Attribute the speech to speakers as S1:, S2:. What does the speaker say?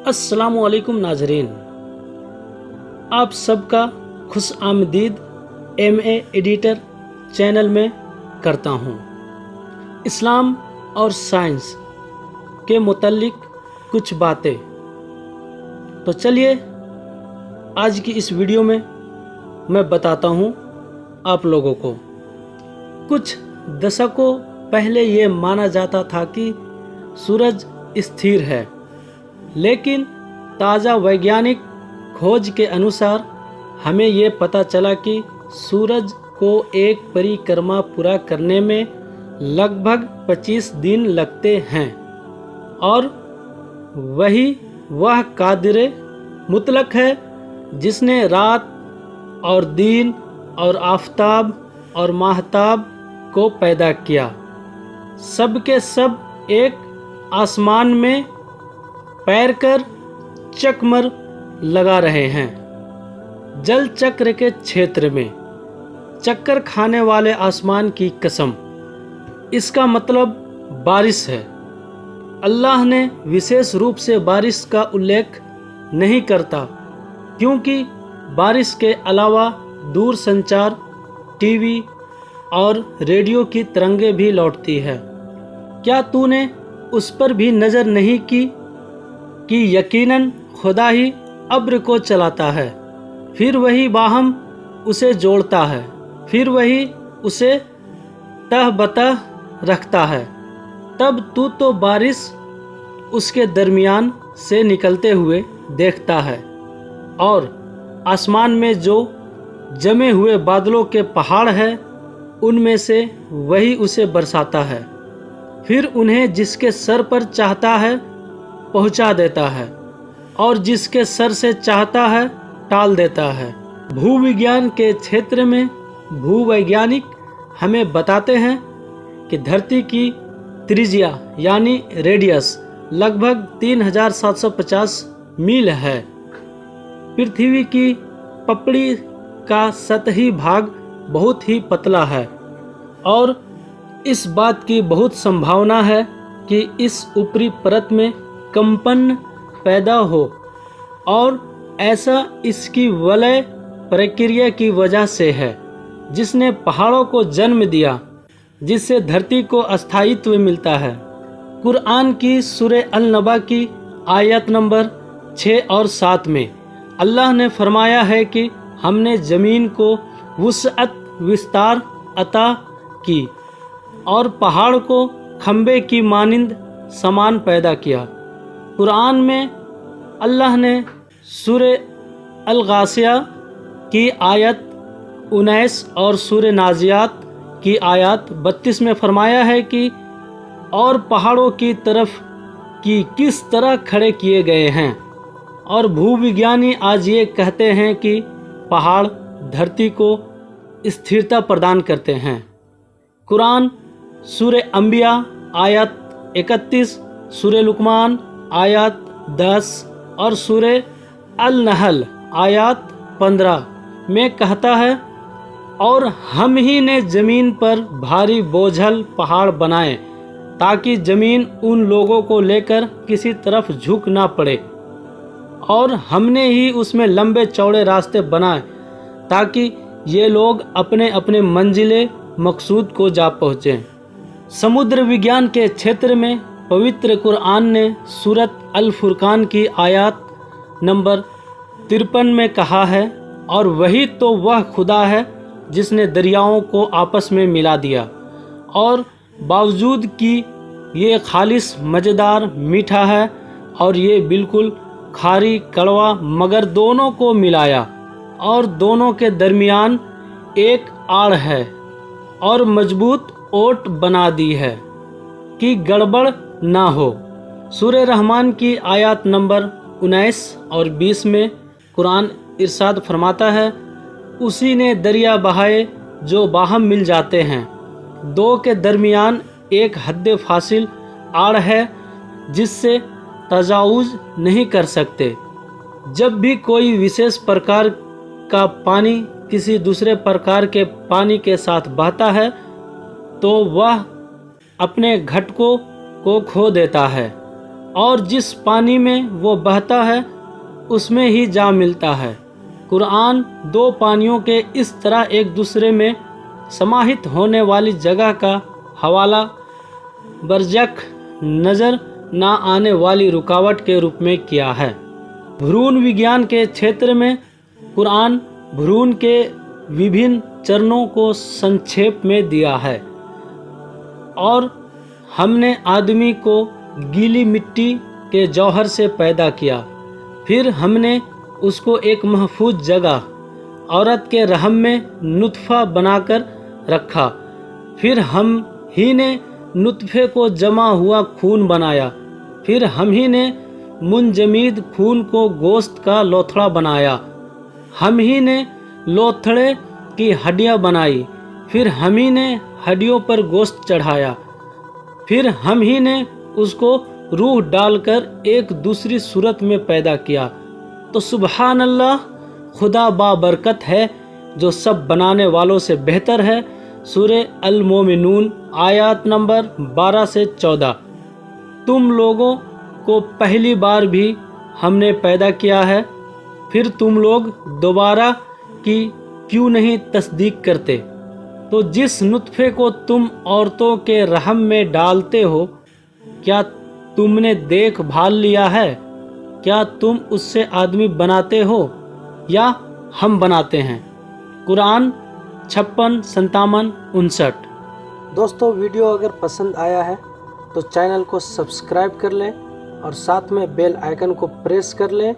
S1: अस्सलाम वालेकुम नाजरीन, आप सबका खुश आमदीद MA एडिटर चैनल में करता हूँ। इस्लाम और साइंस के मुतल्लिक कुछ बातें। तो चलिए आज की इस वीडियो में मैं बताता हूँ आप लोगों को। कुछ दशकों पहले ये माना जाता था कि सूरज स्थिर है, लेकिन ताज़ा वैज्ञानिक खोज के अनुसार हमें ये पता चला कि सूरज को एक परिक्रमा पूरा करने में लगभग 25 दिन लगते हैं और वह कादिर मुतलक है जिसने रात और दिन और आफताब और माहताब को पैदा किया। सब के सब एक आसमान में पैर कर चकमर लगा रहे हैं। जल चक्र के क्षेत्र में चक्कर खाने वाले आसमान की कसम, इसका मतलब बारिश है। अल्लाह ने विशेष रूप से बारिश का उल्लेख नहीं करता, क्योंकि बारिश के अलावा दूर संचार, टीवी और रेडियो की तरंगें भी लौटती है। क्या तूने उस पर भी नज़र नहीं की कि यकीनन खुदा ही अब्र को चलाता है, फिर वही बाहम उसे जोड़ता है, फिर वही उसे तह बतह रखता है। तब तू तो बारिश उसके दरमियान से निकलते हुए देखता है और आसमान में जो जमे हुए बादलों के पहाड़ हैं उनमें से वही उसे बरसाता है, फिर उन्हें जिसके सर पर चाहता है पहुंचा देता है और जिसके सर से चाहता है टाल देता है। भूविज्ञान के क्षेत्र में भूवैज्ञानिक हमें बताते हैं कि धरती की त्रिज्या यानी रेडियस लगभग 3750 मील है। पृथ्वी की पपड़ी का सतही भाग बहुत ही पतला है और इस बात की बहुत संभावना है कि इस ऊपरी परत में कंपन पैदा हो, और ऐसा इसकी वलय प्रक्रिया की वजह से है जिसने पहाड़ों को जन्म दिया, जिससे धरती को अस्थायित्व मिलता है। कुरान की सूरह अल-नबा की आयत नंबर 6 और 7 में अल्लाह ने फरमाया है कि हमने ज़मीन को वुसअत विस्तार अता की और पहाड़ को खंबे की मानिंद समान पैदा किया। कुरान में अल्लाह ने सूरह अल-गासिया की आयत 19 और सूरह नाजियात की आयत 32 में फरमाया है कि और पहाड़ों की तरफ कि किस तरह खड़े किए गए हैं, और भूविज्ञानी आज ये कहते हैं कि पहाड़ धरती को स्थिरता प्रदान करते हैं। कुरान सूरह अंबिया आयत 31, सूरह लुकमान आयत 10 और सूरह अल-नहल आयत 15 में कहता है, और हम ही ने ज़मीन पर भारी बोझल पहाड़ बनाए ताकि ज़मीन उन लोगों को लेकर किसी तरफ झुक ना पड़े, और हमने ही उसमें लंबे चौड़े रास्ते बनाए ताकि ये लोग अपने अपने मंजिले मकसूद को जा पहुँचें। समुद्र विज्ञान के क्षेत्र में पवित्र कुरान ने सूरत अल-फुरकान की आयत नंबर 53 में कहा है, और वही तो वह खुदा है जिसने दरियाओं को आपस में मिला दिया, और बावजूद कि ये खालिस मज़ेदार मीठा है और ये बिल्कुल खारी कड़वा, मगर दोनों को मिलाया और दोनों के दरमियान एक आड़ है और मजबूत ओट बना दी है कि गड़बड़ ना हो। सूरह रहमान की आयत नंबर 19 और 20 में कुरान इरशाद फरमाता है, उसी ने दरिया बहाए जो बाहम मिल जाते हैं, दो के दरमियान एक हद फासिल आड़ है जिससे तजावुज़ नहीं कर सकते। जब भी कोई विशेष प्रकार का पानी किसी दूसरे प्रकार के पानी के साथ बहता है तो वह अपने घटकों को खो देता है اور جس پانی میں وہ بہتا ہے اس میں ہی جا ملتا ہے۔ قرآن دو پانیوں کے اس طرح ایک دوسرے میں سماہت ہونے والی جگہ کا حوالہ برجک نظر نہ آنے والی رکاوٹ کے روپ میں کیا ہے۔ بھرون وگیان کے چھیتر میں قرآن بھرون کے وبھن چرنوں کو سنکھیپ میں دیا ہے۔ اور ہم نے آدمی کو گیلی مٹی کے جوہر سے پیدا کیا، پھر ہم نے اس کو ایک محفوظ جگہ عورت کے رحم میں نطفہ بنا کر رکھا، پھر ہم ہی نے نطفے کو جمع ہوا خون بنایا، پھر ہم ہی نے منجمد خون کو گوشت کا لوتھڑا بنایا، ہم ہی نے لوتھڑے کی ہڈیاں بنائی، پھر ہم ہی نے ہڈیوں پر گوشت چڑھایا، پھر ہم ہی نے اس کو روح ڈال کر ایک دوسری صورت میں پیدا کیا۔ تو سبحان اللہ، خدا بابرکت ہے جو سب بنانے والوں سے بہتر ہے۔ سورہ المومنون آیات نمبر 12 سے 14۔ تم لوگوں کو پہلی بار بھی ہم نے پیدا کیا ہے، پھر تم لوگ دوبارہ کی کیوں نہیں تصدیق کرتے؟ تو جس نطفے کو تم عورتوں کے رحم میں ڈالتے ہو، کیا تم نے دیکھ بھال لیا ہے؟ کیا تم اس سے آدمی بناتے ہو یا ہم بناتے ہیں؟ قرآن 56، 57، 59۔ دوستو، ویڈیو اگر پسند آیا ہے تو چینل کو سبسکرائب کر لیں اور ساتھ میں بیل آئیکن کو پریس کر لیں